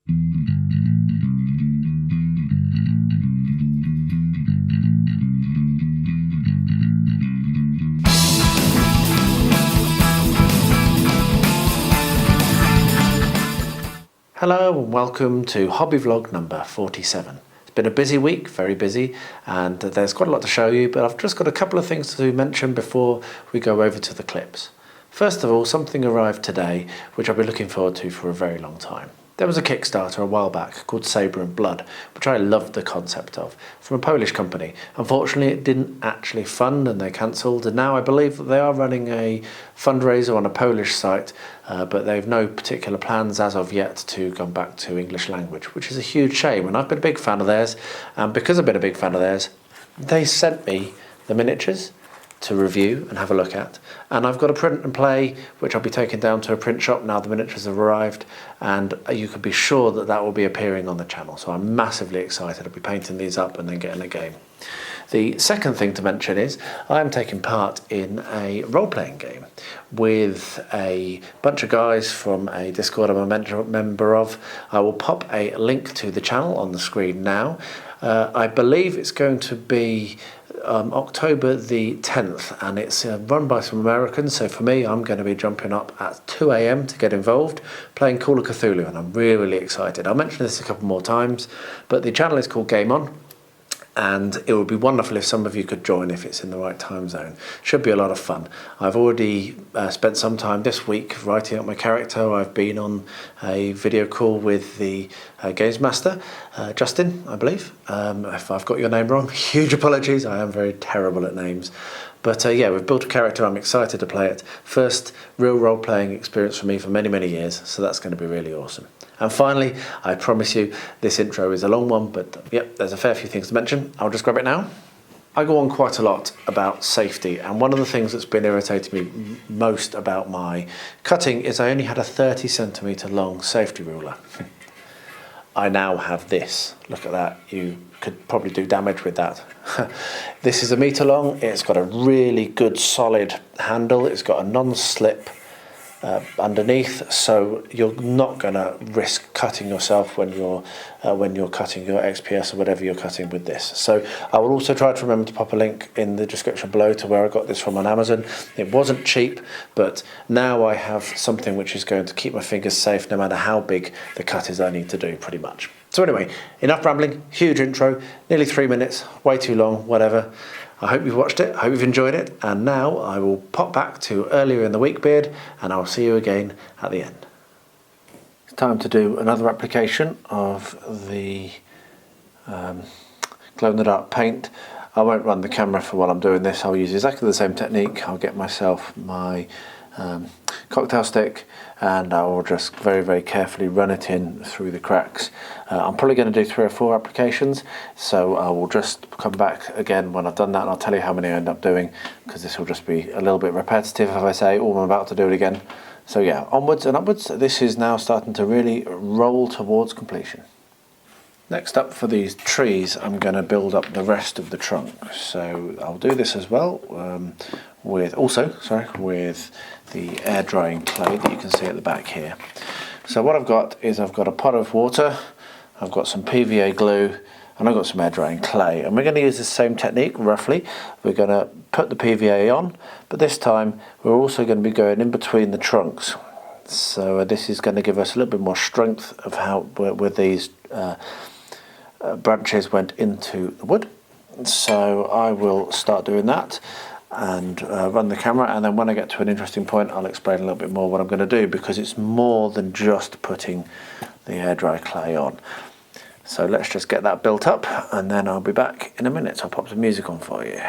Hello and welcome to hobby vlog number 47. It's been a busy week, very busy, and there's quite a lot to show you, but I've just got a couple of things to mention before we go over to the clips. First of all, something arrived today which I've been looking forward to for a very long time. There was a Kickstarter a while back called Sabre and Blood, which I loved the concept of, from a Polish company. Unfortunately, it didn't actually fund and they cancelled, and now I believe that they are running a fundraiser on a Polish site, but they've no particular plans as of yet to come back to English language, which is a huge shame. And I've been a big fan of theirs, and because I've been a big fan of theirs, they sent me the miniatures to review and have a look at, and I've got a print and play which I'll be taking down to a print shop now the miniatures have arrived, and you can be sure that that will be appearing on the channel, so I'm massively excited. I'll be painting these up and then getting a game. The second thing to mention is I am taking part in a role-playing game with a bunch of guys from a Discord I'm a member of. I will pop a link to the channel on the screen now. I believe it's going to be October the 10th, and it's run by some Americans, so for me I'm going to be jumping up at 2 AM to get involved playing Call of Cthulhu, and I'm really excited. I'll mention this a couple more times, but the channel is called Game On, and it would be wonderful if some of you could join if it's in the right time zone. Should be a lot of fun. I've already spent some time this week writing up my character. I've been on a video call with the Games Master, Justin, I believe. If I've got your name wrong, huge apologies. I am very terrible at names. But yeah, we've built a character. I'm excited to play it. First real role-playing experience for me for many, many years, so that's going to be really awesome. And finally, I promise you, this intro is a long one, but yep, there's a fair few things to mention. I'll just grab it now. I go on quite a lot about safety, and one of the things that's been irritating me most about my cutting is I only had a 30cm long safety ruler. I now have this. Look at that. You could probably do damage with that. This is 1 meter long. It's got a really good solid handle. It's got a non-slip underneath, so you're not going to risk cutting yourself when you're cutting your XPS or whatever you're cutting with this. So I will also try to remember to pop a link in the description below to where I got this from on Amazon. It wasn't cheap, but now I have something which is going to keep my fingers safe no matter how big the cut is I need to do, pretty much. So anyway, enough rambling. Huge intro, nearly 3 minutes, way too long, whatever. I hope you've watched it, I hope you've enjoyed it, and now I will pop back to earlier in the week beard, and I'll see you again at the end. It's time to do another application of the glow-in-the-dark paint. I won't run the camera for while I'm doing this. I'll use exactly the same technique. I'll get myself my cocktail stick, and I will just very, very carefully run it in through the cracks. I'm probably going to do 3 or 4 applications, so I will just come back again when I've done that, and I'll tell you how many I end up doing, because this will just be a little bit repetitive if I say, oh, I'm about to do it again. So yeah, onwards and upwards. This is now starting to really roll towards completion. Next up, for these trees, I'm going to build up the rest of the trunk. So I'll do this as well with the air drying clay that you can see at the back here. So what I've got is I've got a pot of water, I've got some PVA glue, and I've got some air drying clay. And we're going to use the same technique roughly. We're going to put the PVA on, but this time we're also going to be going in between the trunks. So this is going to give us a little bit more strength of how with these branches went into the wood. So I will start doing that and run the camera, and then when I get to an interesting point I'll explain a little bit more what I'm going to do, because it's more than just putting the air dry clay on. So let's just get that built up, and then I'll be back in a minute. I'll pop some music on for you.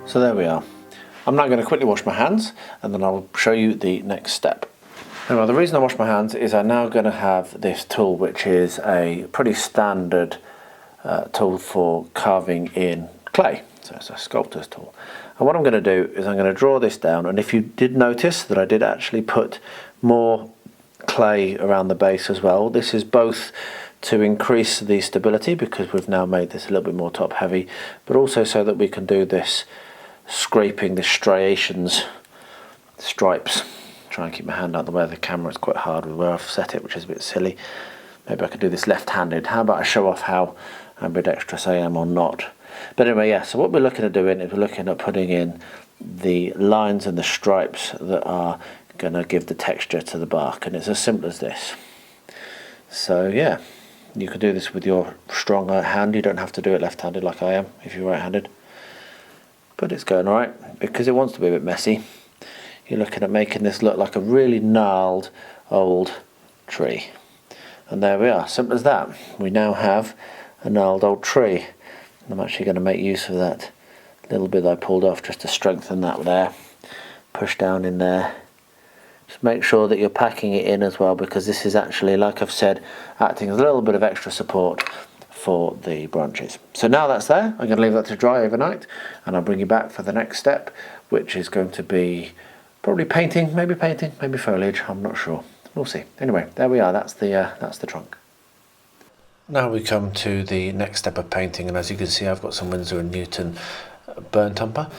So there we are. I'm now going to quickly wash my hands and then I'll show you the next step. Now the reason I wash my hands is I'm now going to have this tool, which is a pretty standard tool for carving in clay. So it's a sculptor's tool. And what I'm going to do is I'm going to draw this down, and if you did notice that I did actually put more clay around the base as well. This is both to increase the stability because we've now made this a little bit more top heavy, but also so that we can do this scraping, the striations, stripes. Try and keep my hand out of the way of the camera. It's quite hard with where I've set it, which is a bit silly. Maybe I could do this left-handed. How about I show off how ambidextrous I am or not? But anyway, yeah, so what we're looking at doing is we're looking at putting in the lines and the stripes that are going to give the texture to the bark, and it's as simple as this. So yeah, you can do this with your strong hand. You don't have to do it left-handed like I am if you're right-handed. But it's going alright because it wants to be a bit messy. You're looking at making this look like a really gnarled old tree. And there we are, simple as that. We now have a gnarled old tree. I'm actually going to make use of that little bit that I pulled off just to strengthen that there. Push down in there. Just make sure that you're packing it in as well, because this is actually, like I've said, acting as a little bit of extra support for the branches. So now that's there, I'm going to leave that to dry overnight, and I'll bring you back for the next step, which is going to be probably painting, maybe foliage, I'm not sure. We'll see. Anyway, there we are, that's the trunk. Now we come to the next step of painting, and as you can see I've got some Winsor & Newton burnt umber.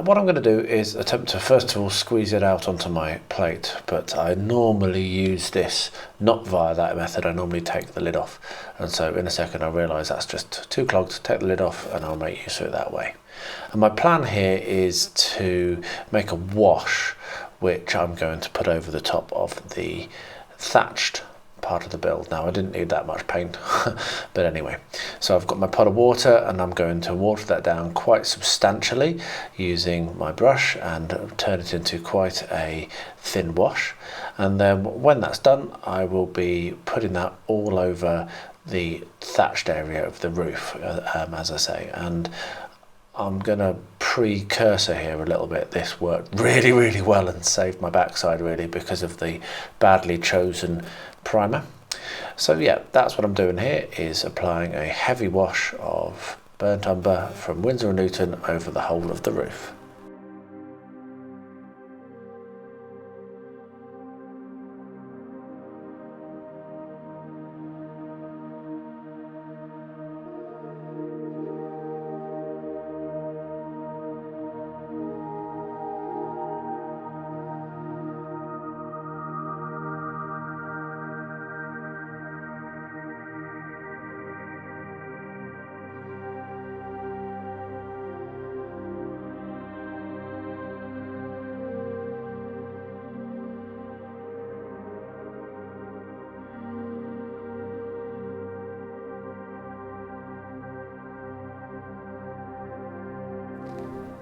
What I'm going to do is attempt to first of all squeeze it out onto my plate, but I normally use this not via that method. I normally take the lid off, and so in a second I realise that's just too clogged. Take the lid off and I'll make use of it that way. And my plan here is to make a wash which I'm going to put over the top of the thatched part of the build. Now I didn't need that much paint but anyway, so I've got my pot of water and I'm going to water that down quite substantially using my brush and turn it into quite a thin wash, and then when that's done I will be putting that all over the thatched area of the roof, as I say. And I'm going to precursor here a little bit. This worked really well and saved my backside really because of the badly chosen primer. So yeah, that's what I'm doing here, is applying a heavy wash of burnt umber from Winsor & Newton over the whole of the roof.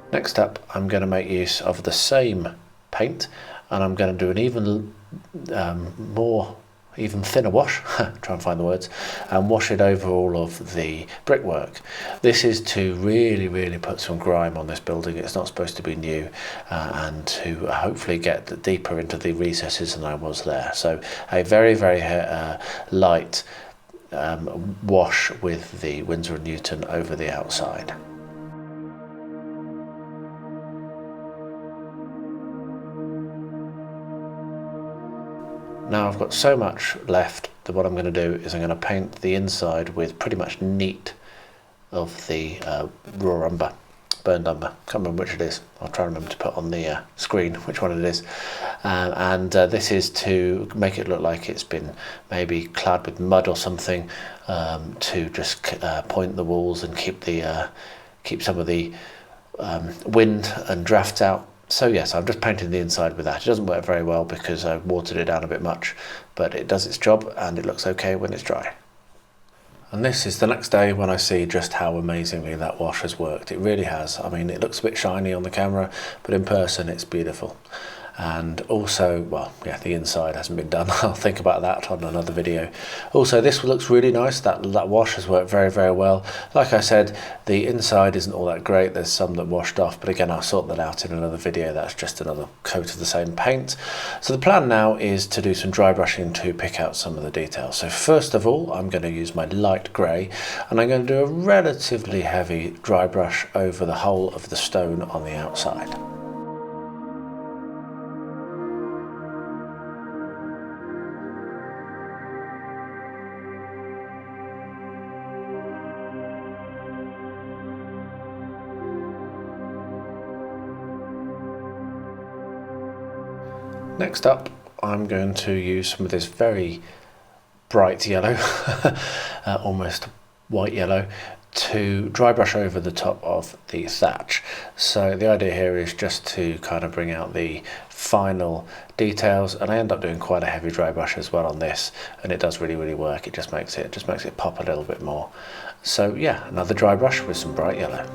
Next up, I'm going to make use of the same paint, and I'm going to do an even thinner wash, try and find the words, and wash it over all of the brickwork. This is to really put some grime on this building. It's not supposed to be new, and to hopefully get deeper into the recesses than I was there. So a very light wash with the Winsor & Newton over the outside. Now I've got so much left that what I'm going to do is I'm going to paint the inside with pretty much neat of the raw umber, burned umber. Can't remember which it is. I'll try and remember to put on the screen which one it is. This is to make it look like it's been maybe clad with mud or something, to just point the walls and keep some of the wind and drafts out. So yes, I'm just painting the inside with that. It doesn't work very well because I watered it down a bit much, but it does its job and it looks okay when it's dry. And this is the next day when I see just how amazingly that wash has worked. It really has. I mean, it looks a bit shiny on the camera, but in person it's beautiful. and also, well, yeah, the inside hasn't been done. I'll think about that on another video. Also, this looks really nice. That wash has worked very, very well. Like I said, the inside isn't all that great. There's some that washed off, but again, I'll sort that out in another video. That's just another coat of the same paint. So the plan now is to do some dry brushing to pick out some of the details. So first of all, I'm going to use my light grey, and I'm going to do a relatively heavy dry brush over the whole of the stone on the outside. Next up, I'm going to use some of this very bright yellow, almost white yellow, to dry brush over the top of the thatch. So the idea here is just to kind of bring out the final details, and I end up doing quite a heavy dry brush as well on this, and it does really, really work. It just makes it pop a little bit more. So yeah, another dry brush with some bright yellow.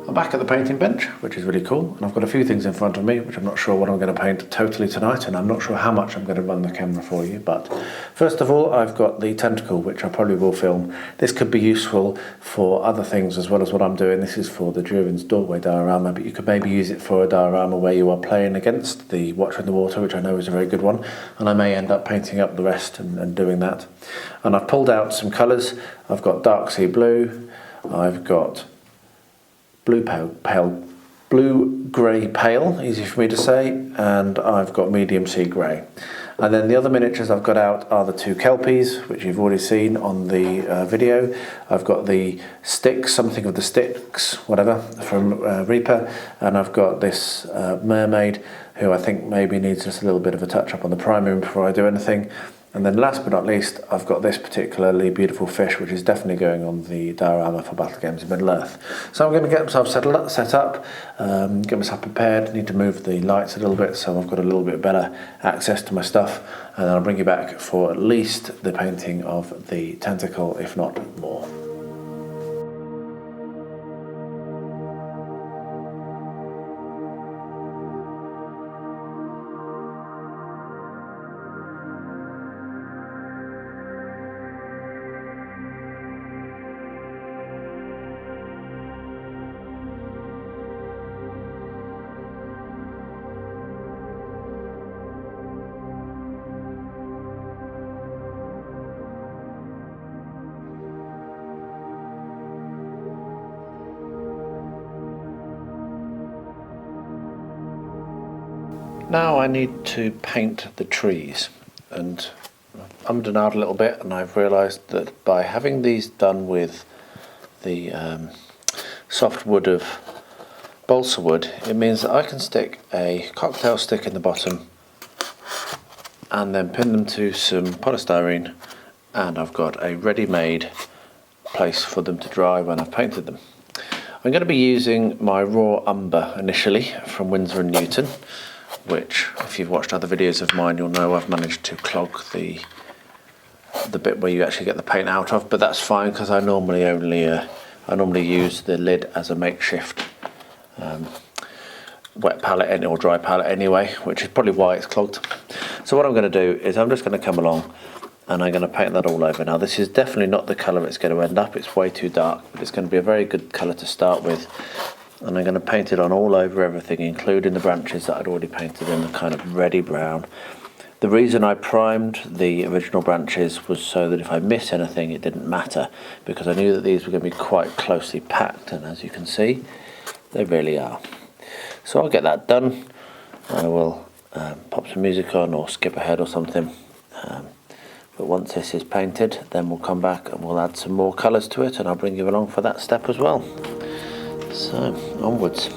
I'm back at the painting bench, which is really cool, and I've got a few things in front of me which I'm not sure what I'm going to paint totally tonight, and I'm not sure how much I'm going to run the camera for you. But first of all, I've got the tentacle, which I probably will film. This could be useful for other things as well as what I'm doing. This is for the Durin's doorway diorama, but you could maybe use it for a diorama where you are playing against the Watcher in the Water, which I know is a very good one, and I may end up painting up the rest and doing that. And I've pulled out some colours. I've got dark sea blue, I've got blue grey pale, easy for me to say, and I've got medium sea grey. And then the other miniatures I've got out are the two kelpies, which you've already seen on the video. I've got the sticks, something of the sticks, whatever, from Reaper, and I've got this mermaid, who I think maybe needs just a little bit of a touch up on the priming before I do anything. And then last but not least, I've got this particularly beautiful fish, which is definitely going on the diorama for Battle Games in Middle Earth. So I'm going to get myself set up, get myself prepared. I need to move the lights a little bit so I've got a little bit better access to my stuff, and then I'll bring you back for at least the painting of the tentacle, if not more. Now I need to paint the trees, and I've ummed and ahed a little bit, and I've realised that by having these done with the soft wood of balsa wood, it means that I can stick a cocktail stick in the bottom and then pin them to some polystyrene, and I've got a ready-made place for them to dry when I've painted them. I'm going to be using my raw umber initially from Winsor & Newton, which, if you've watched other videos of mine, you'll know I've managed to clog the bit where you actually get the paint out of, but that's fine because I normally use the lid as a makeshift wet palette or dry palette anyway, which is probably why it's clogged. So what I'm going to do is I'm just going to come along and I'm going to paint that all over. Now this is definitely not the colour it's going to end up, it's way too dark, but it's going to be a very good colour to start with. And I'm going to paint it on all over everything, including the branches that I'd already painted in a kind of reddy brown. The reason I primed the original branches was so that if I miss anything it didn't matter, because I knew that these were going to be quite closely packed, and as you can see they really are. So I'll get that done. I will pop some music on or skip ahead or something, but once this is painted then we'll come back and we'll add some more colours to it, and I'll bring you along for that step as well. So, onwards.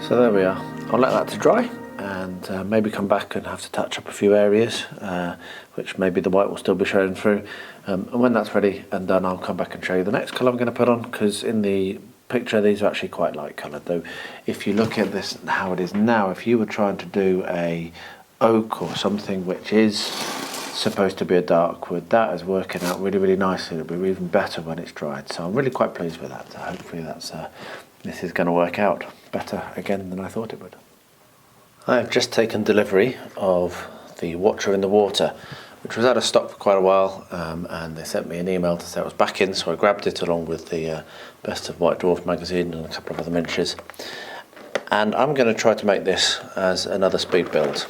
So there we are. I'll let that to dry and maybe come back and have to touch up a few areas, which maybe the white will still be showing through. And when that's ready and done, I'll come back and show you the next colour I'm going to put on, because in the picture these are actually quite light coloured, though if you look at this how it is now, if you were trying to do a oak or something which is supposed to be a dark wood, that is working out really nicely. It'll be even better when it's dried, so I'm really quite pleased with that. So hopefully that's this is going to work out better again than I thought it would. I have just taken delivery of the Watcher in the Water, which was out of stock for quite a while, and they sent me an email to say it was back in, so I grabbed it along with the Best of White Dwarf magazine and a couple of other miniatures. And I'm going to try to make this as another speed build,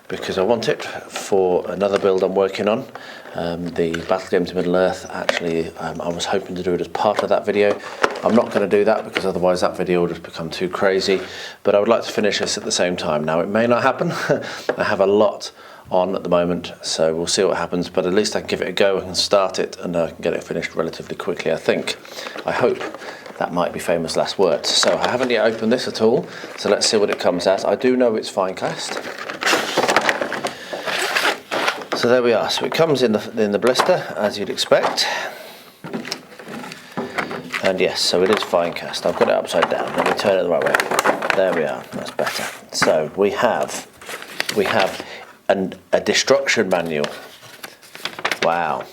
because I want it for another build I'm working on, the Battle Games of Middle-earth. Actually, I was hoping to do it as part of that video. I'm not going to do that because otherwise that video will just become too crazy, but I would like to finish this at the same time. Now, it may not happen. I have a lot on at the moment, so we'll see what happens, but at least I can give it a go and start it, and I can get it finished relatively quickly, I think. I hope. That might be famous last words. So I haven't yet opened this at all, so let's see what it comes as. I do know it's fine cast. So there we are. So it comes in the blister, as you'd expect. And yes, so it is fine cast. I've got it upside down. Let me turn it the right way. There we are. That's better. So we have a destruction manual. Wow.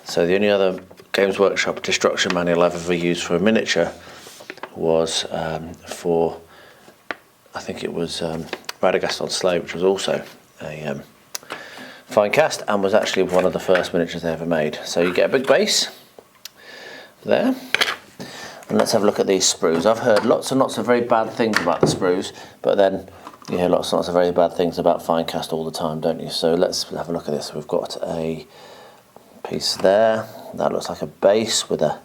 So the only other Games Workshop destruction manual I've ever used for a miniature was for, I think it was Radagast on Slay, which was also a fine cast and was actually one of the first miniatures they ever made. So you get a big base there, and let's have a look at these sprues. I've heard lots and lots of very bad things about the sprues, but then you hear lots and lots of very bad things about fine cast all the time, don't you? So let's have a look at this. We've got a piece there that looks like a base with a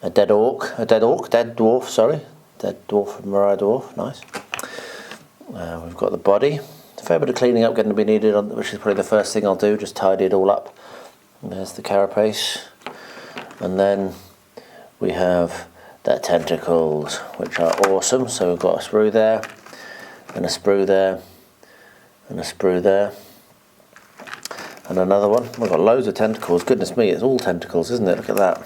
dead dwarf, sorry, dead dwarf and Mariah dwarf. Nice. We've got the body. A fair bit of cleaning up going to be needed, which is probably the first thing I'll do, just tidy it all up. And there's the carapace, and then we have their tentacles, which are awesome. So we've got a sprue there, and a sprue there, and a sprue there, and another one. We've got loads of tentacles. Goodness me, it's all tentacles, isn't it? Look at that.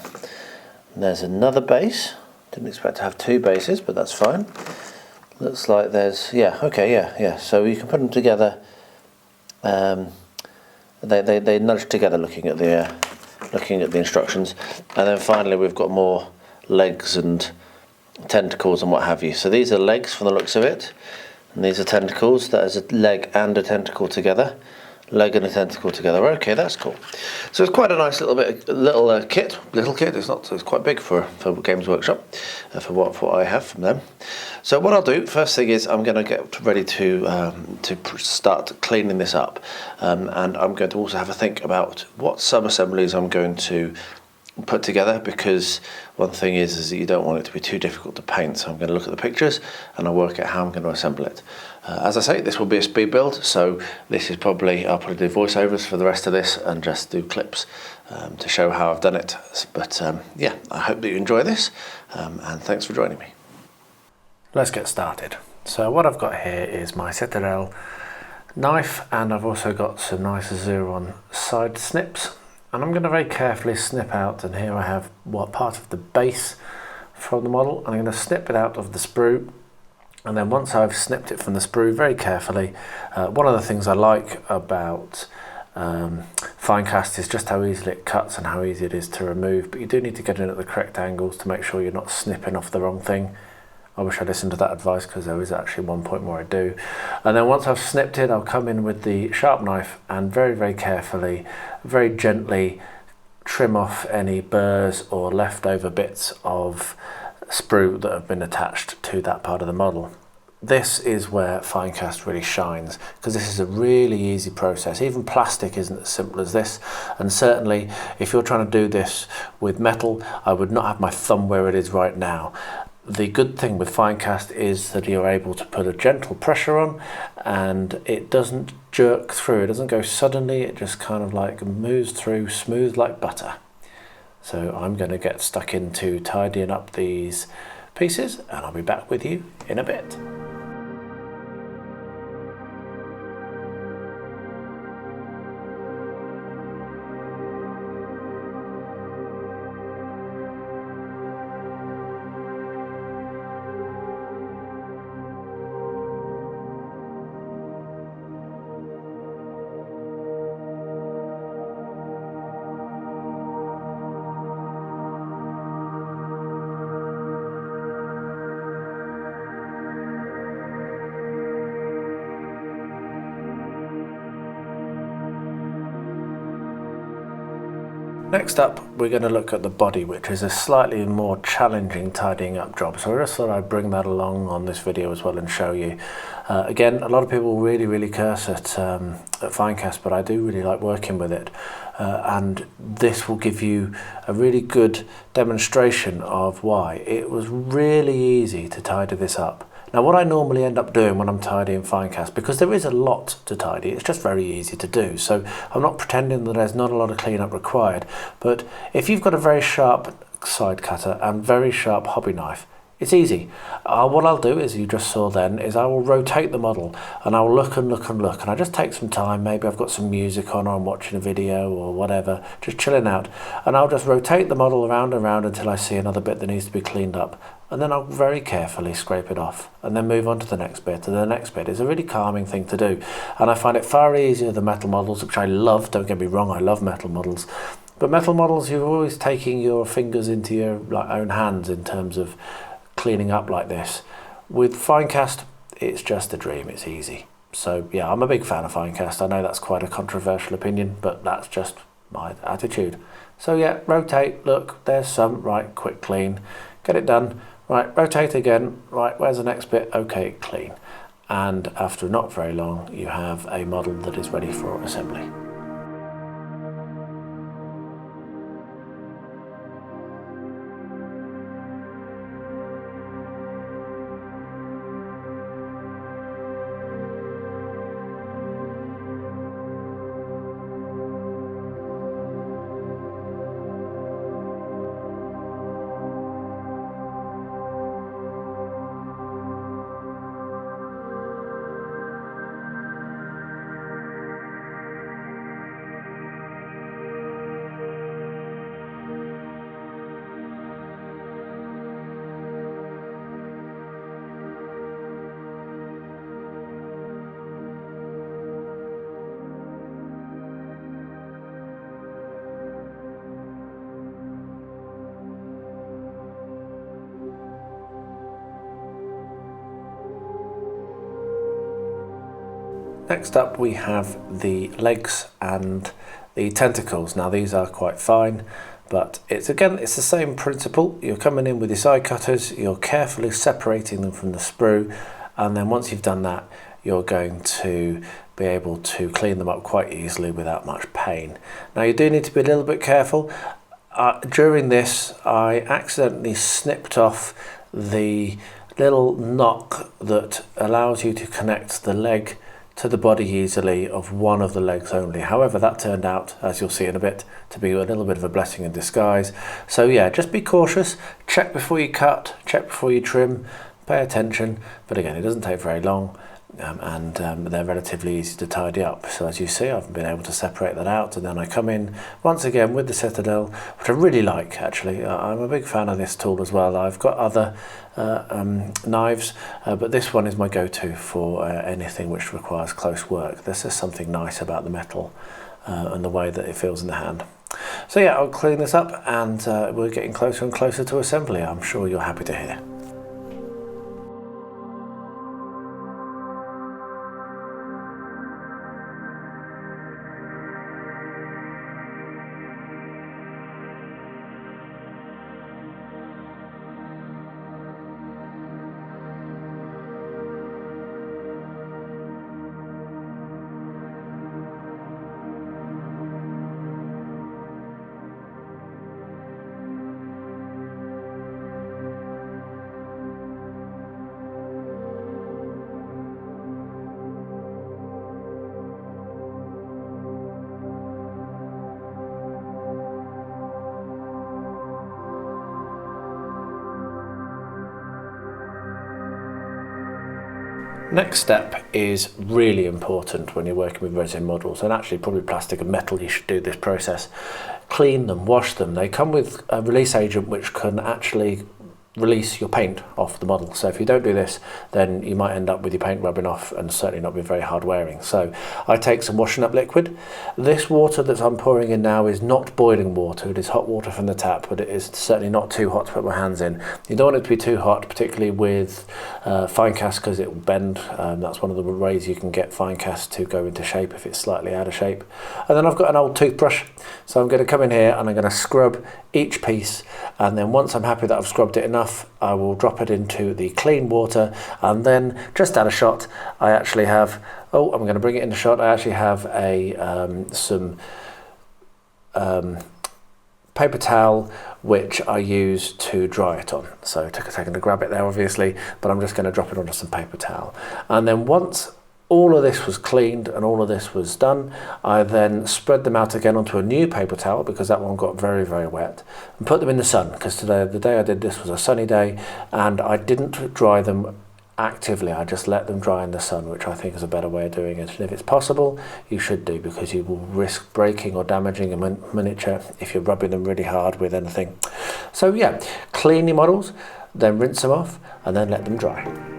And there's another base. Didn't expect to have two bases, but that's fine. Looks like there's, yeah, okay, yeah. So you can put them together. They nudge together, looking at the instructions, and then finally we've got more legs and tentacles and what have you. So these are legs from the looks of it, and these are tentacles. That is a leg and a tentacle together. Leg and a tentacle together. Okay, that's cool. So it's quite a nice little kit. It's quite big for Games Workshop, for what I have from them. So what I'll do first thing is I'm going to get ready to start cleaning this up, and I'm going to also have a think about what sub-assemblies I'm going to put together, because one thing is that you don't want it to be too difficult to paint. So I'm going to look at the pictures and I'll work out how I'm going to assemble it. As I say, this will be a speed build, so this is probably, I'll probably do voiceovers for the rest of this and just do clips to show how I've done it. But yeah, I hope that you enjoy this, and thanks for joining me. Let's get started. So what I've got here is my Citadel knife, and I've also got some nice Zuron side snips, and I'm going to very carefully snip out, and here I have what part of the base from the model, and I'm going to snip it out of the sprue. And then once I've snipped it from the sprue very carefully, one of the things I like about fine cast is just how easily it cuts and how easy it is to remove, but you do need to get in at the correct angles to make sure you're not snipping off the wrong thing. I wish I listened to that advice, because there is actually one point where I do. And then once I've snipped it, I'll come in with the sharp knife and very, very carefully, very gently trim off any burrs or leftover bits of sprue that have been attached to that part of the model. This is where fine cast really shines, because this is a really easy process. Even plastic isn't as simple as this, and certainly if you're trying to do this with metal, I would not have my thumb where it is right now. The good thing with fine cast is that you're able to put a gentle pressure on, and it doesn't jerk through, it doesn't go suddenly, it just kind of like moves through smooth like butter. So I'm going to get stuck into tidying up these pieces, and I'll be back with you in a bit. Next up, we're going to look at the body, which is a slightly more challenging tidying up job. So I just thought I'd bring that along on this video as well and show you. Again, a lot of people really curse at Finecast, but I do really like working with it. And this will give you a really good demonstration of why. It was really easy to tidy this up. Now, what I normally end up doing when I'm tidying Finecast, because there is a lot to tidy, it's just very easy to do. So I'm not pretending that there's not a lot of cleanup required. But if you've got a very sharp side cutter and very sharp hobby knife, it's easy. What I'll do, as you just saw then, is I will rotate the model and I will look and look and look, and I just take some time. Maybe I've got some music on or I'm watching a video or whatever, just chilling out, and I'll just rotate the model around and around until I see another bit that needs to be cleaned up, and then I'll very carefully scrape it off and then move on to the next bit and the next bit. It's a really calming thing to do, and I find it far easier than metal models, which I love. Don't get me wrong, I love metal models, but metal models, you're always taking your fingers into your own hands in terms of cleaning up like this. With Finecast, it's just a dream. It's easy. So yeah, I'm a big fan of Finecast. I know that's quite a controversial opinion, but that's just my attitude. So yeah, rotate, look, there's some, right, quick clean, get it done, right, rotate again, right, where's the next bit, okay, clean. And after not very long, you have a model that is ready for assembly. Next up we have the legs and the tentacles. Now these are quite fine, but it's the same principle. You're coming in with your side cutters, you're carefully separating them from the sprue, and then once you've done that, you're going to be able to clean them up quite easily without much pain. Now you do need to be a little bit careful. During this, I accidentally snipped off the little knock that allows you to connect the leg to the body easily of one of the legs only. However, that turned out, as you'll see in a bit, to be a little bit of a blessing in disguise. So yeah, just be cautious, check before you cut, check before you trim, pay attention. But again, it doesn't take very long, and they're relatively easy to tidy up. So as you see, I've been able to separate that out, and then I come in once again with the Citadel, which I really like actually. I'm a big fan of this tool as well. I've got other knives, but this one is my go-to for anything which requires close work. There's just something nice about the metal and the way that it feels in the hand. So yeah, I'll clean this up, and we're getting closer and closer to assembly. I'm sure you're happy to hear. Next step is really important when you're working with resin models, and actually probably plastic and metal. You should do this process. Clean them, wash them. They come with a release agent which can actually release your paint off the model. So if you don't do this, then you might end up with your paint rubbing off and certainly not be very hard wearing. So I take some washing up liquid. This water that I'm pouring in now is not boiling water. It is hot water from the tap, but it is certainly not too hot to put my hands in. You don't want it to be too hot, particularly with fine cast, because it will bend. That's one of the ways you can get fine cast to go into shape if it's slightly out of shape. And then I've got an old toothbrush, so I'm going to come in here and I'm going to scrub each piece, and then once I'm happy that I've scrubbed it enough, I will drop it into the clean water, and then just out of shot I actually have, I'm going to bring it into shot, I actually have some paper towel which I use to dry it on. So it took a second to grab it there obviously, but I'm just going to drop it onto some paper towel. And then once all of this was cleaned and all of this was done, I then spread them out again onto a new paper towel, because that one got very, very wet, and put them in the sun, because today, the day I did this was a sunny day, and I didn't dry them actively. I just let them dry in the sun, which I think is a better way of doing it. And if it's possible, you should do, because you will risk breaking or damaging a miniature if you're rubbing them really hard with anything. So yeah, clean your models, then rinse them off, and then let them dry.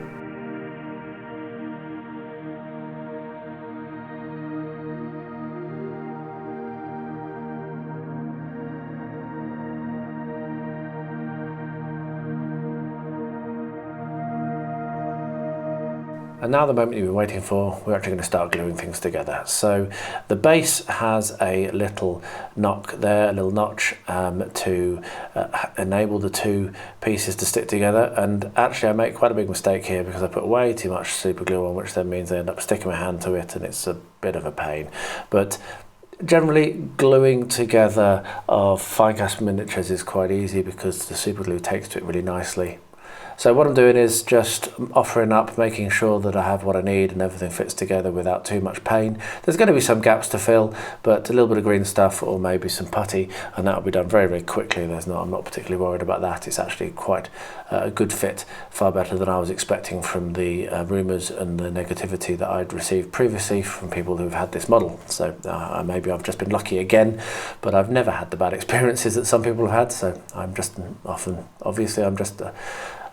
And now the moment you've been waiting for, we're actually going to start gluing things together. So the base has a little knock there, a little notch to enable the two pieces to stick together. And actually I make quite a big mistake here, because I put way too much super glue on, which then means I end up sticking my hand to it, and it's a bit of a pain. But generally, gluing together of fine cast miniatures is quite easy, because the super glue takes to it really nicely. So what I'm doing is just offering up, making sure that I have what I need and everything fits together without too much pain. There's going to be some gaps to fill, but a little bit of green stuff or maybe some putty, and that will be done very, very quickly. I'm not particularly worried about that. It's actually quite a good fit, far better than I was expecting from the rumours and the negativity that I'd received previously from people who've had this model. So maybe I've just been lucky again, but I've never had the bad experiences that some people have had. So I'm just obviously I'm just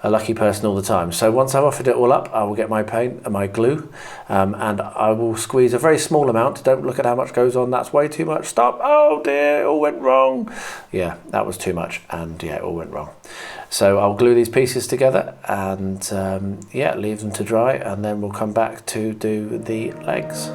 a lucky person all the time. So once I've offered it all up, I will get my paint and my glue, and I will squeeze a very small amount. Don't look at how much goes on. That's way too much. Stop. Oh dear, it all went wrong. Yeah, that was too much, and yeah, it all went wrong. So I'll glue these pieces together and yeah, leave them to dry, and then we'll come back to do the legs.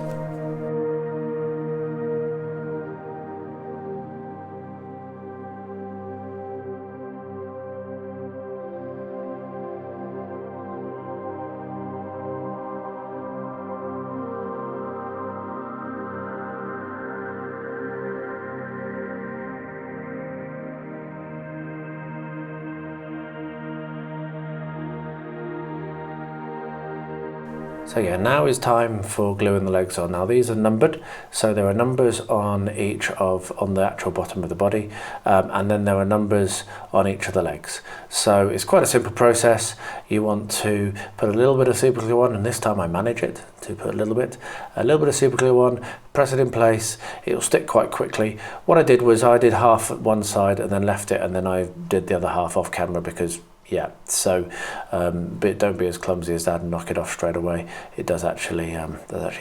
So yeah, now is time for gluing the legs on. Now these are numbered, so there are numbers on on the actual bottom of the body, and then there are numbers on each of the legs. So it's quite a simple process. You want to put a little bit of super glue on, and this time I manage it to put a little bit of super glue on, press it in place. It'll stick quite quickly. What I did was I did half at one side and then left it, and then I did the other half off camera, because yeah, so but don't be as clumsy as that and knock it off straight away. It does actually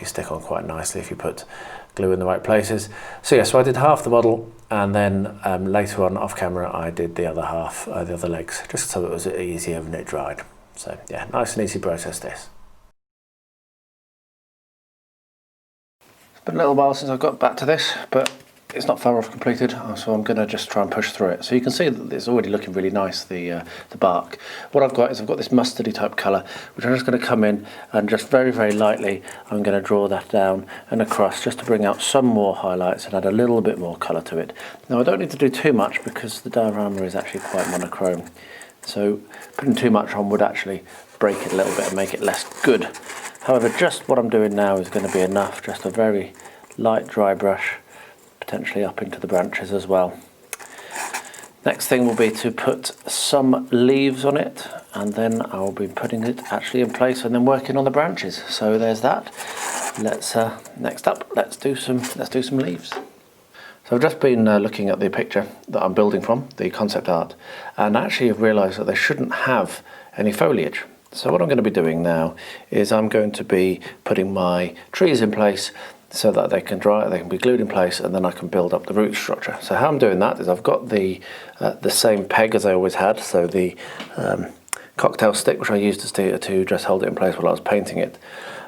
stick on quite nicely if you put glue in the right places. So yeah, so I did half the model, and then later on off camera I did the other half, the other legs, just so it was easier when it dried. So yeah, nice and easy process this. It's been a little while since I got back to this, but it's not far off completed, so I'm going to just try and push through it. So you can see that it's already looking really nice, the bark. What I've got is I've got this mustardy type colour, which I'm just going to come in and just very, very lightly, I'm going to draw that down and across, just to bring out some more highlights and add a little bit more colour to it. Now I don't need to do too much, because the diorama is actually quite monochrome. So putting too much on would actually break it a little bit and make it less good. However, just what I'm doing now is going to be enough, just a very light dry brush, potentially up into the branches as well. Next thing will be to put some leaves on it, and then I'll be putting it actually in place and then working on the branches. So there's that. Let's next up, let's do some leaves. So I've just been looking at the picture that I'm building from, the concept art, and actually I've realised that they shouldn't have any foliage. So what I'm going to be doing now is I'm going to be putting my trees in place so that they can dry, they can be glued in place, and then I can build up the root structure. So how I'm doing that is I've got the same peg as I always had, so the cocktail stick which I used to just hold it in place while I was painting it.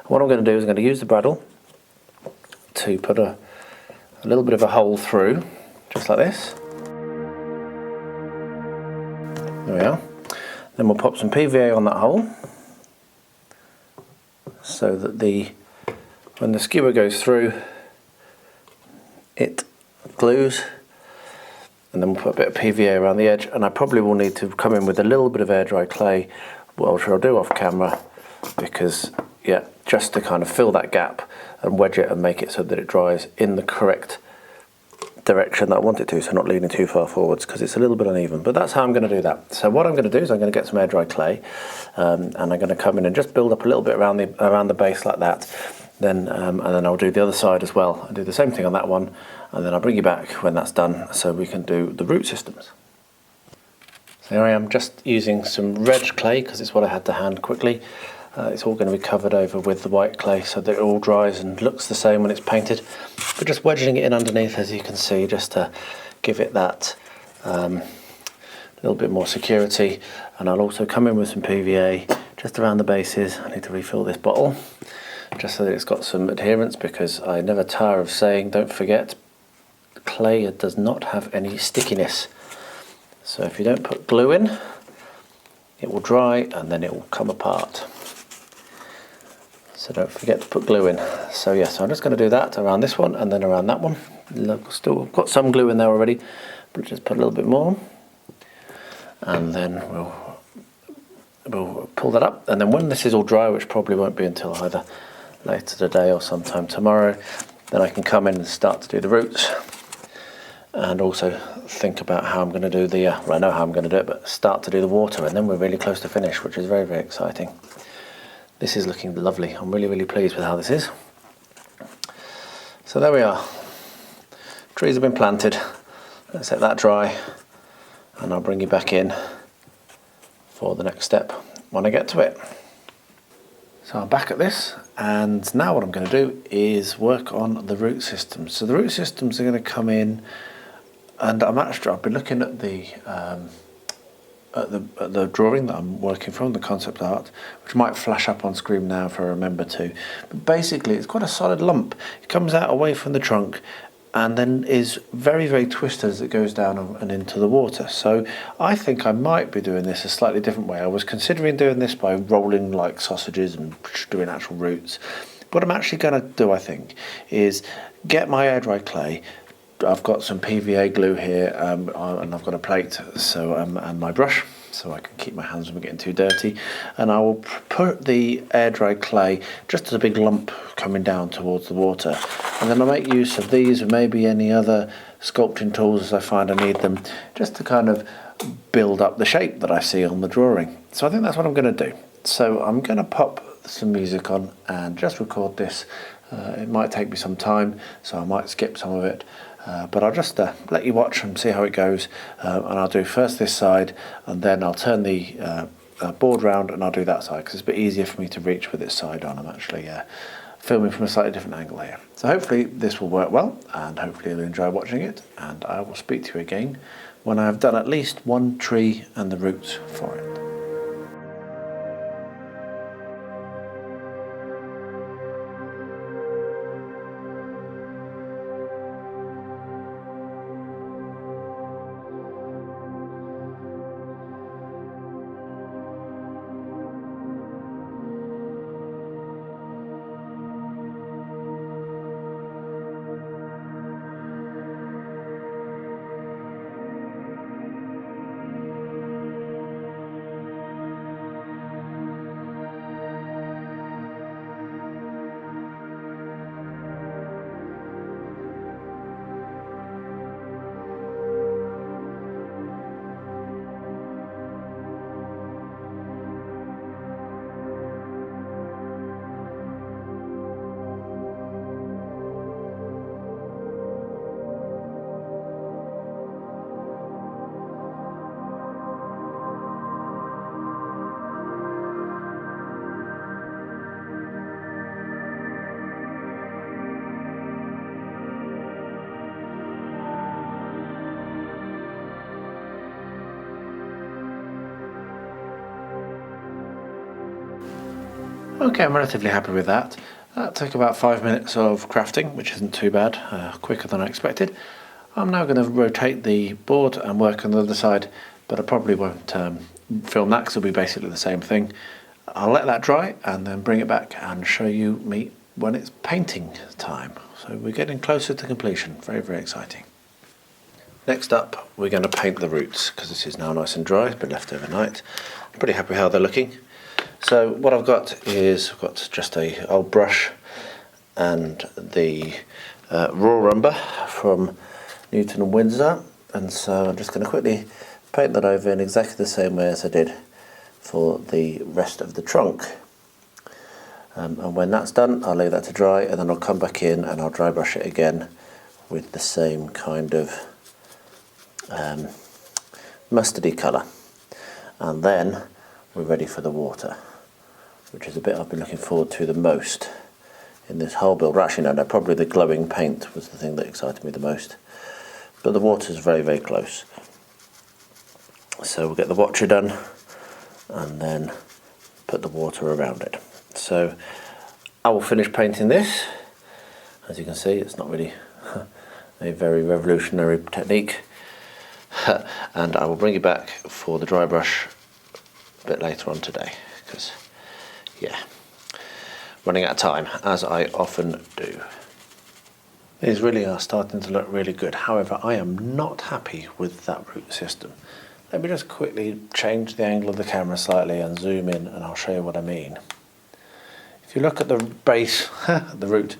What I'm going to do is I'm going to use the bradawl to put a little bit of a hole through, just like this. There we are. Then we'll pop some PVA on that hole, so that when the skewer goes through, it glues, and then we'll put a bit of PVA around the edge, and I probably will need to come in with a little bit of air dry clay, which I'll do off camera, because yeah, just to kind of fill that gap and wedge it and make it so that it dries in the correct direction that I want it to, so not leaning too far forwards, because it's a little bit uneven. But that's how I'm going to do that. So what I'm going to do is I'm going to get some air dry clay, and I'm going to come in and just build up a little bit around the base like that. Then and then I'll do the other side as well. I'll do the same thing on that one, and then I'll bring you back when that's done, so we can do the root systems. So here I am, just using some red clay because it's what I had to hand quickly. It's all going to be covered over with the white clay so that it all dries and looks the same when it's painted. But just wedging it in underneath, as you can see, just to give it that little bit more security. And I'll also come in with some PVA just around the bases. I need to refill this bottle just so that it's got some adherence, because I never tire of saying, don't forget, clay does not have any stickiness. So if you don't put glue in, it will dry and then it will come apart. So don't forget to put glue in. So yes, I'm just going to do that around this one and then around that one. Look, still got some glue in there already, but just put a little bit more. And then we'll pull that up. And then when this is all dry, which probably won't be until either later today or sometime tomorrow, then I can come in and start to do the roots. And also think about how I'm going to do the, well, I know how I'm going to do it, but start to do the water, and then we're really close to finish, which is very, very exciting. This is looking lovely. I'm really, really pleased with how this is. So there we are. Trees have been planted. Let's let that dry, and I'll bring you back in for the next step when I get to it. So I'm back at this, and now what I'm going to do is work on the root systems. So the root systems are going to come in, and I've been looking at the drawing that I'm working from, the concept art, which might flash up on screen now if I remember to. But basically it's quite a solid lump. It comes out away from the trunk and then is very, very twisted as it goes down and into the water. So I think I might be doing this a slightly different way. I was considering doing this by rolling like sausages and doing actual roots. What I'm actually going to do, I think, is get my air dry clay. I've got some PVA glue here, and I've got a plate, so and my brush, so I can keep my hands from getting too dirty. And I will put the air dry clay just as a big lump coming down towards the water, and then I'll make use of these or maybe any other sculpting tools as I find I need them, just to kind of build up the shape that I see on the drawing. So I think that's what I'm going to do. So I'm going to pop some music on and just record this. It might take me some time, so I might skip some of it. But I'll just let you watch and see how it goes, and I'll do first this side, and then I'll turn the board round and I'll do that side, because it's a bit easier for me to reach with this side on. I'm actually filming from a slightly different angle here. So hopefully this will work well, and hopefully you'll enjoy watching it, and I will speak to you again when I've done at least one tree and the roots for it. Okay, I'm relatively happy with that. That took about 5 minutes of crafting, which isn't too bad, quicker than I expected. I'm now going to rotate the board and work on the other side, but I probably won't film that because it'll be basically the same thing. I'll let that dry and then bring it back and show you me when it's painting time. So we're getting closer to completion, very, very exciting. Next up, we're going to paint the roots because this is now nice and dry, it's been left overnight. I'm pretty happy how they're looking. So what I've got is I've got just a old brush and the raw umber from Newton and Windsor, and so I'm just going to quickly paint that over in exactly the same way as I did for the rest of the trunk. And when that's done, I'll leave that to dry, and then I'll come back in and I'll dry brush it again with the same kind of mustardy colour. And then we're ready for the water, which is a bit I've been looking forward to the most in this whole build. Actually, no, probably the glowing paint was the thing that excited me the most. But the water's very, very close. So we'll get the watcher done and then put the water around it. So I will finish painting this. As you can see, it's not really a very revolutionary technique. And I will bring it back for the dry brush a bit later on today, because yeah, running out of time, as I often do. These really are starting to look really good. However, I am not happy with that root system. Let me just quickly change the angle of the camera slightly and zoom in, and I'll show you what I mean. If you look at the base, the root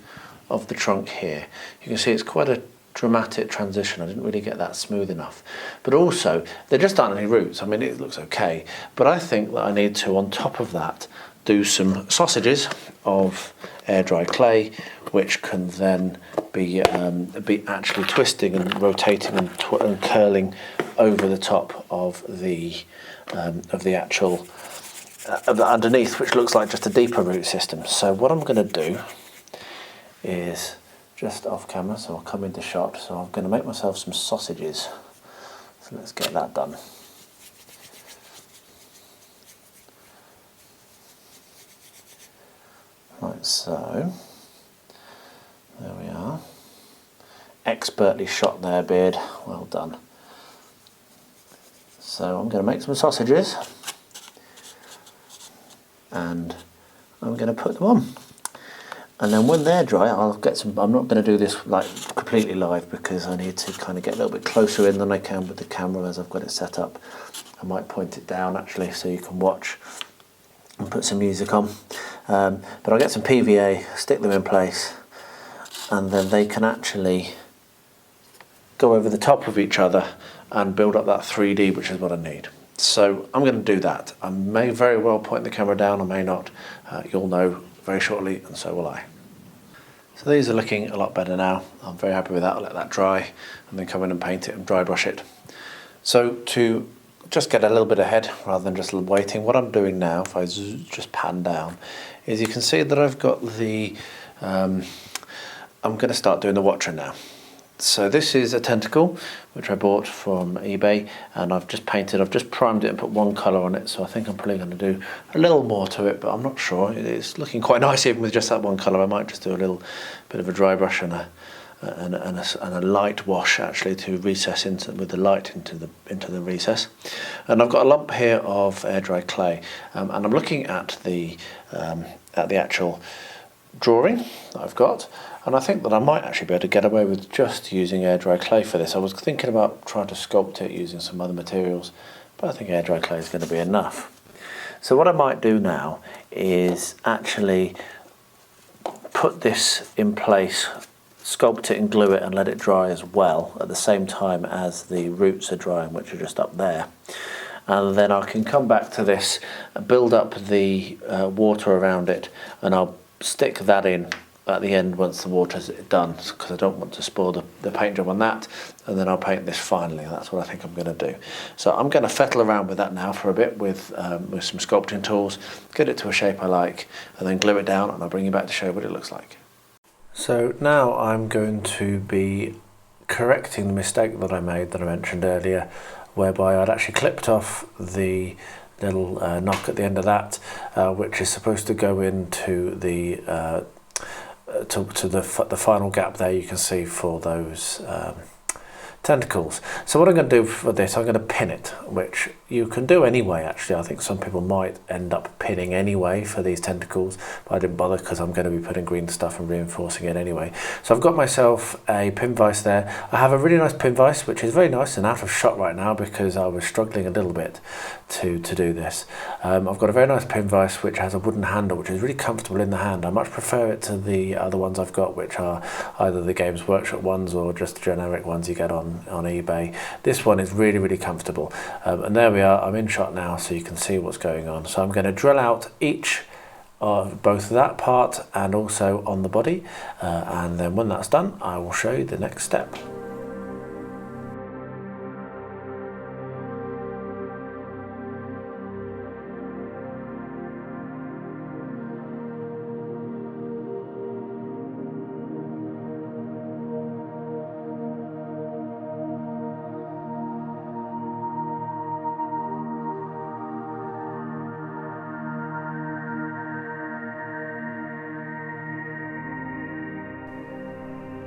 of the trunk here, you can see it's quite a dramatic transition. I didn't really get that smooth enough. But also, there just aren't any roots. I mean, it looks okay, but I think that I need to, on top of that, do some sausages of air dry clay, which can then be actually twisting and rotating and curling over the top of the actual underneath, which looks like just a deeper root system. So what I'm going to do is just off camera, so I'll come into shot. So I'm going to make myself some sausages. So let's get that done. Like so. There we are. Expertly shot there, Beard. Well done. So I'm going to make some sausages and I'm going to put them on. And then when they're dry, I'll get some. I'm not going to do this like completely live because I need to kind of get a little bit closer in than I can with the camera as I've got it set up. I might point it down actually so you can watch and put some music on. But I'll get some PVA, stick them in place, and then they can actually go over the top of each other and build up that 3D, which is what I need. So I'm going to do that. I may very well point the camera down, I may not. You'll know very shortly, and so will I. So these are looking a lot better now. I'm very happy with that. I'll let that dry and then come in and paint it and dry brush it. So to just get a little bit ahead rather than just waiting, what I'm doing now, if I just pan down, is you can see that I've got the I'm going to start doing the watcher now. So this is a tentacle which I bought from eBay, and I've just primed it and put one colour on it, so I think I'm probably going to do a little more to it, but I'm not sure. It's looking quite nice even with just that one colour. I might just do a little bit of a dry brush and a light wash actually to recess with the light into the recess. And I've got a lump here of air dry clay, and I'm looking at the actual drawing that I've got, and I think that I might actually be able to get away with just using air dry clay for this. I was thinking about trying to sculpt it using some other materials, but I think air dry clay is going to be enough. So what I might do now is actually put this in place, sculpt it and glue it and let it dry as well at the same time as the roots are drying, which are just up there. And then I can come back to this, build up the water around it, and I'll stick that in at the end once the water's done, because I don't want to spoil the paint job on that, and then I'll paint this finally. That's what I think I'm going to do. So I'm going to fettle around with that now for a bit with some sculpting tools, get it to a shape I like, and then glue it down, and I'll bring you back to show you what it looks like. So now I'm going to be correcting the mistake that I made that I mentioned earlier, whereby I'd actually clipped off the little knock at the end of that, which is supposed to go into the to the final gap there you can see for those tentacles. So what I'm going to do for this, I'm going to pin it, which you can do anyway actually. I think some people might end up pinning anyway for these tentacles, but I didn't bother because I'm going to be putting green stuff and reinforcing it anyway. So I've got myself a pin vise there. I have a really nice pin vise which is very nice and out of shot right now because I was struggling a little bit to do this. I've got a very nice pin vise which has a wooden handle which is really comfortable in the hand. I much prefer it to the other ones I've got, which are either the Games Workshop ones or just generic ones you get on eBay. This one is really comfortable, and there we are. I'm in shot now so you can see what's going on. So I'm going to drill out each of both that part and also on the body, and then when that's done I will show you the next step.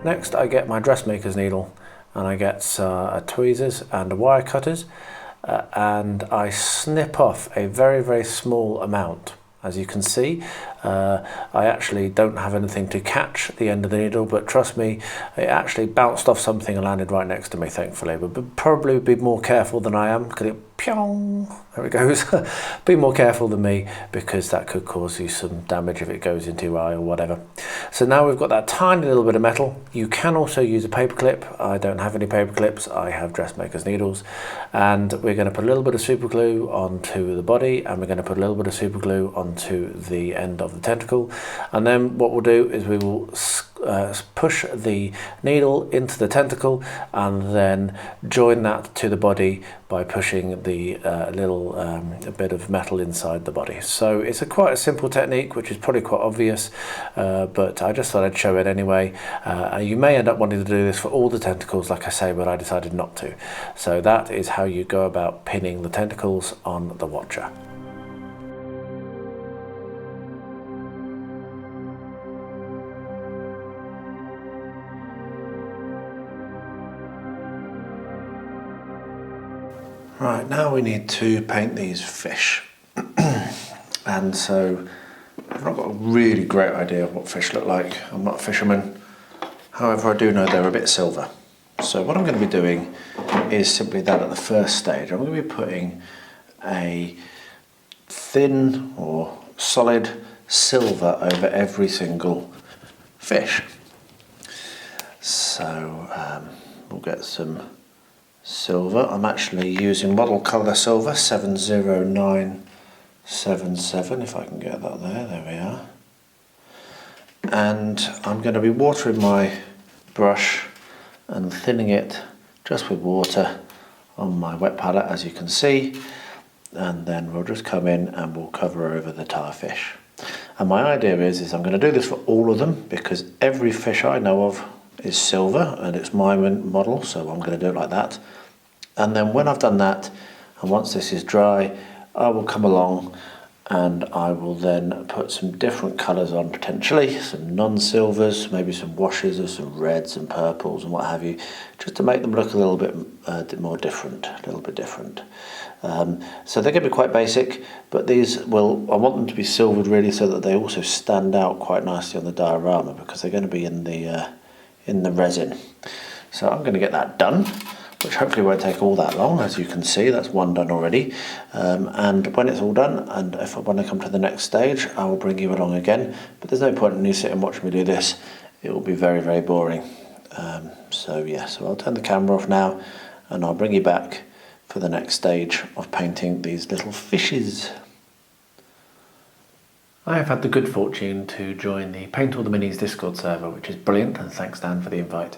Next I get my dressmaker's needle and I get tweezers and wire cutters, and I snip off a very small amount. As you can see, I actually don't have anything to catch the end of the needle, but trust me, it actually bounced off something and landed right next to me, thankfully. But probably be more careful than I am, because it, pyong, there it goes. Be more careful than me, because that could cause you some damage if it goes into your eye or whatever. So now we've got that tiny little bit of metal. You can also use a paper clip. I don't have any paper clips, I have dressmaker's needles. And we're going to put a little bit of super glue onto the body, and we're going to put a little bit of super glue onto the end of the tentacle. And then what we'll do is we will push the needle into the tentacle and then join that to the body by pushing the little bit of metal inside the body. So it's quite a simple technique, which is probably quite obvious, but I just thought I'd show it anyway. You may end up wanting to do this for all the tentacles, like I say, but I decided not to. So that is how you go about pinning the tentacles on the Watcher. Right, now we need to paint these fish. And so I've not got a really great idea of what fish look like. I'm not a fisherman. However, I do know they're a bit silver. So what I'm going to be doing is simply that at the first stage. I'm going to be putting a thin or solid silver over every single fish. So we'll get some silver. I'm actually using model colour silver 70977, if I can get that there we are. And I'm going to be watering my brush and thinning it just with water on my wet palette, as you can see, and then we'll just come in and we'll cover over the entire fish. And my idea is I'm going to do this for all of them, because every fish I know of is silver and it's my model, so I'm going to do it like that. And then when I've done that, and once this is dry, I will come along and I will then put some different colours on, potentially some non-silvers, maybe some washes of some reds and purples and what have you, just to make them look a little bit more different, a little bit different. So they're going to be quite basic, but these will, I want them to be silvered really, so that they also stand out quite nicely on the diorama, because they're going to be in the resin. So I'm going to get that done, which hopefully won't take all that long. As you can see, that's one done already. And when it's all done, and when I come to the next stage, I will bring you along again. But there's no point in you sitting and watching me do this. It will be very boring. So I'll turn the camera off now, and I'll bring you back for the next stage of painting these little fishes. I have had the good fortune to join the Paint All the Minis Discord server, which is brilliant, and thanks Dan for the invite.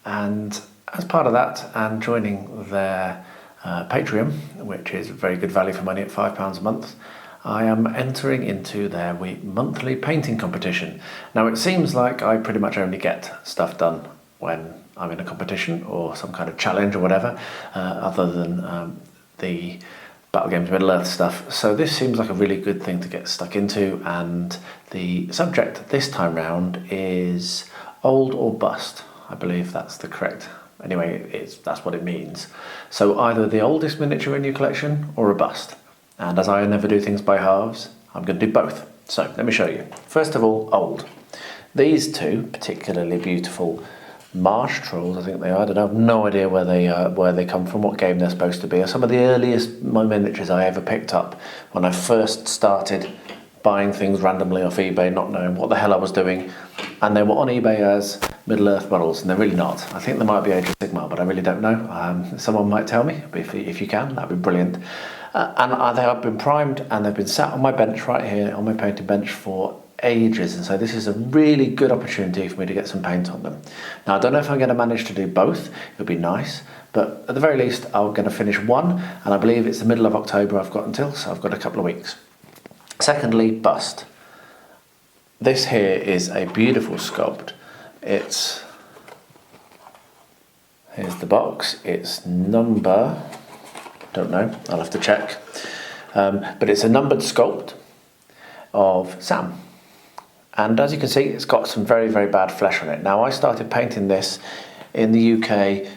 And as part of that, and joining their Patreon, which is very good value for money at £5 a month, I am entering into their monthly painting competition. Now it seems like I pretty much only get stuff done when I'm in a competition or some kind of challenge or whatever, other than the Battle Games Middle-earth stuff. So this seems like a really good thing to get stuck into, and the subject this time round is old or bust. I believe that's the correct, anyway, that's what it means. So either the oldest miniature in your collection or a bust. And as I never do things by halves, I'm going to do both. So let me show you. First of all, old. These two particularly beautiful marsh trolls, I think they are. I have no idea where they come from, what game they're supposed to be. Are some of the earliest miniatures I ever picked up when I first started buying things randomly off eBay, not knowing what the hell I was doing, and they were on eBay as Middle-earth models, and they're really not. I think they might be Age of Sigmar, but I really don't know. Someone might tell me, if you can, that'd be brilliant. And they have been primed, and they've been sat on my bench right here, on my painting bench for ages, and so this is a really good opportunity for me to get some paint on them. Now I don't know if I'm going to manage to do both, it would be nice, but at the very least I'm going to finish one, and I believe it's the middle of October I've got until, so I've got a couple of weeks. Secondly, bust. This here is a beautiful sculpt. Here's the box, it's number, don't know, I'll have to check, but it's a numbered sculpt of Sam. And as you can see, it's got some very, very bad flesh on it. Now, I started painting this in the UK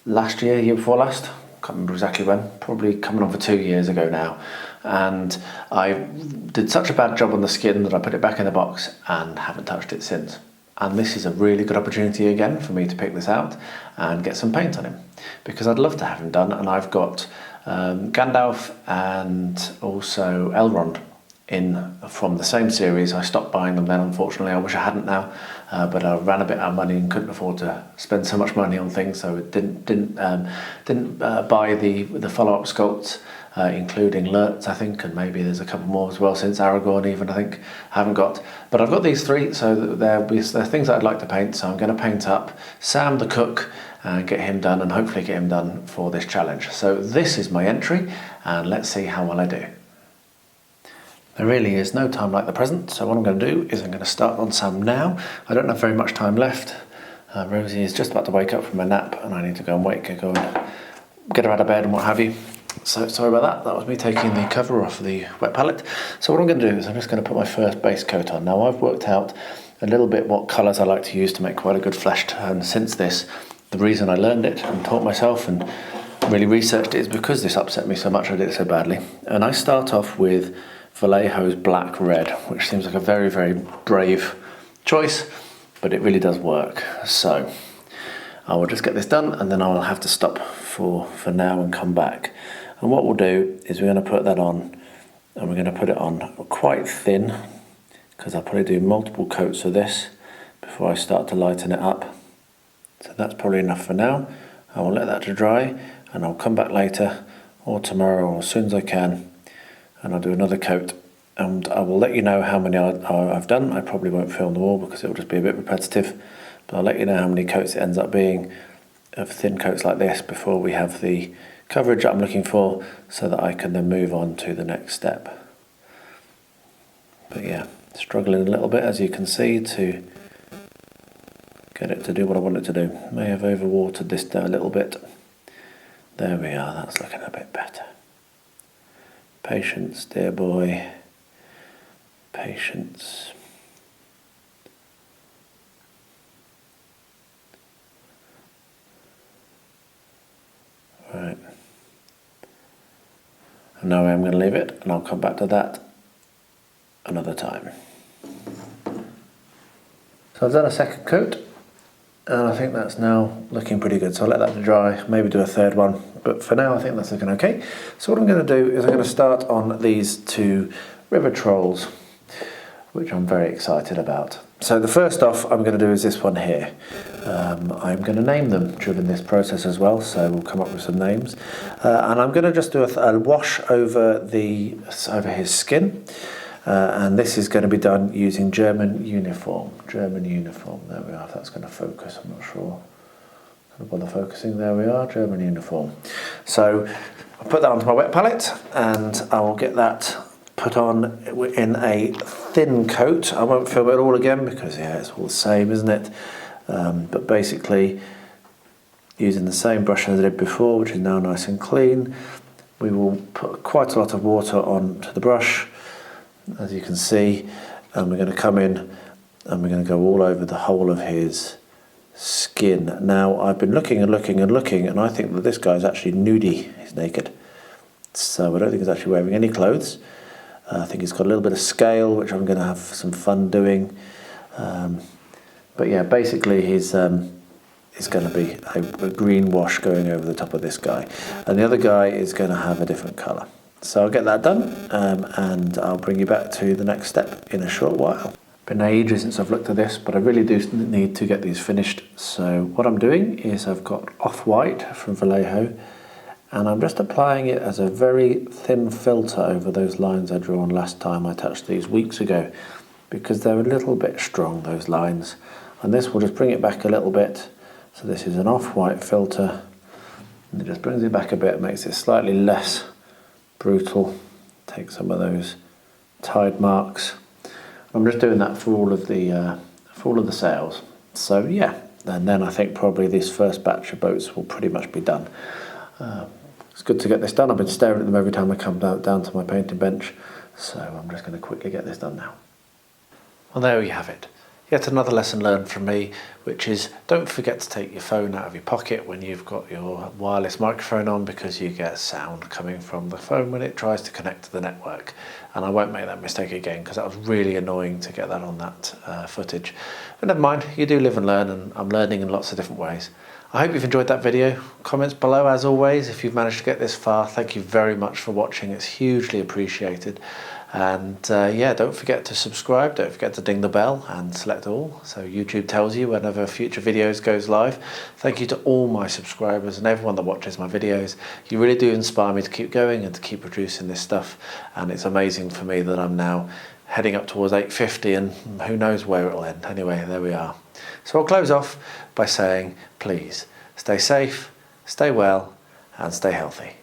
last year, year before last. Can't remember exactly when, probably coming on for 2 years ago now. And I did such a bad job on the skin that I put it back in the box and haven't touched it since. And this is a really good opportunity again for me to pick this out and get some paint on him, because I'd love to have him done. And I've got Gandalf and also Elrond in from the same series. I stopped buying them then, unfortunately. I wish I hadn't now, but I ran a bit out of money and couldn't afford to spend so much money on things, so it didn't buy the follow-up sculpts, including Lurtz, I think, and maybe there's a couple more as well since Aragorn even, I think. I haven't got, but I've got these three, so they're things that I'd like to paint. So I'm going to paint up Sam the cook and get him done, and hopefully get him done for this challenge. So this is my entry, and let's see how well I do. There really is no time like the present, so what I'm going to do is I'm going to start on Sam now. I don't have very much time left. Rosie is just about to wake up from a nap, and I need to go and go and get her out of bed and what have you. So sorry about that. That was me taking the cover off the wet palette. So what I'm going to do is I'm just going to put my first base coat on. Now I've worked out a little bit what colours I like to use to make quite a good flesh tone. Since this, the reason I learned it and taught myself and really researched it is because this upset me so much, I did it so badly. And I start off with Vallejo's Black Red, which seems like a very, very brave choice, but it really does work. So I will just get this done, and then I'll have to stop for now and come back. And what we'll do is we're going to put that on, and we're going to put it on quite thin, because I'll probably do multiple coats of this before I start to lighten it up. So that's probably enough for now. I will let that to dry, and I'll come back later or tomorrow or as soon as I can, and I'll do another coat, and I will let you know how many I've done. I probably won't film them all because it will just be a bit repetitive, but I'll let you know how many coats it ends up being of thin coats like this before we have the coverage that I'm looking for, so that I can then move on to the next step. But yeah, struggling a little bit, as you can see, to get it to do what I want it to do. May have overwatered this down a little bit. There we are, that's looking a bit better. Patience, dear boy. Patience. Right. And now I'm going to leave it, and I'll come back to that another time. So I've done a second coat, and I think that's now looking pretty good. So I'll let that dry, maybe do a third one, but for now I think that's looking okay. So what I'm going to do is I'm going to start on these two river trolls, which I'm very excited about. So the first off I'm going to do is this one here. I'm going to name them during this process as well, so we'll come up with some names. And I'm going to just do a wash over his skin. And this is going to be done using German uniform. German uniform, there we are. If that's going to focus, I'm not sure. Going to bother focusing, there we are, German uniform. So I'll put that onto my wet palette, and I will get that put on in a thin coat. I won't film it all again because yeah, it's all the same, isn't it? But basically using the same brush as I did before, which is now nice and clean, We will put quite a lot of water onto the brush, as you can see, and we're going to come in and we're going to go all over the whole of his skin. Now, I've been looking and looking and looking, and I think that this guy is actually nudie. He's naked. So I don't think he's actually wearing any clothes. I think he's got a little bit of scale, which I'm going to have some fun doing. But yeah, basically he's going to be a green wash going over the top of this guy. And the other guy is going to have a different colour. So I'll get that done, and I'll bring you back to the next step in a short while. Been ages since I've looked at this, but I really do need to get these finished. So what I'm doing is I've got off-white from Vallejo, and I'm just applying it as a very thin filter over those lines I drew on last time I touched these weeks ago, because they're a little bit strong, those lines. And this will just bring it back a little bit. So this is an off-white filter, and it just brings it back a bit, makes it slightly less brutal. Take some of those tide marks. I'm just doing that for all of the sails. So yeah, and then I think probably this first batch of boats will pretty much be done. It's good to get this done. I've been staring at them every time I come down to my painting bench, so I'm just going to quickly get this done now. Well, there you have it. Yet another lesson learned from me, which is don't forget to take your phone out of your pocket when you've got your wireless microphone on, because you get sound coming from the phone when it tries to connect to the network. And I won't make that mistake again, because that was really annoying to get that on that footage. But never mind, you do live and learn, and I'm learning in lots of different ways. I hope you've enjoyed that video. Comments below as always if you've managed to get this far. Thank you very much for watching, it's hugely appreciated. And yeah, don't forget to subscribe, don't forget to ding the bell and select all, so YouTube tells you whenever future videos goes live. Thank you to all my subscribers and everyone that watches my videos. You really do inspire me to keep going and to keep producing this stuff, and it's amazing for me that I'm now heading up towards 850, and who knows where it'll end. Anyway, there we are. So I'll close off by saying, please stay safe, stay well, and stay healthy.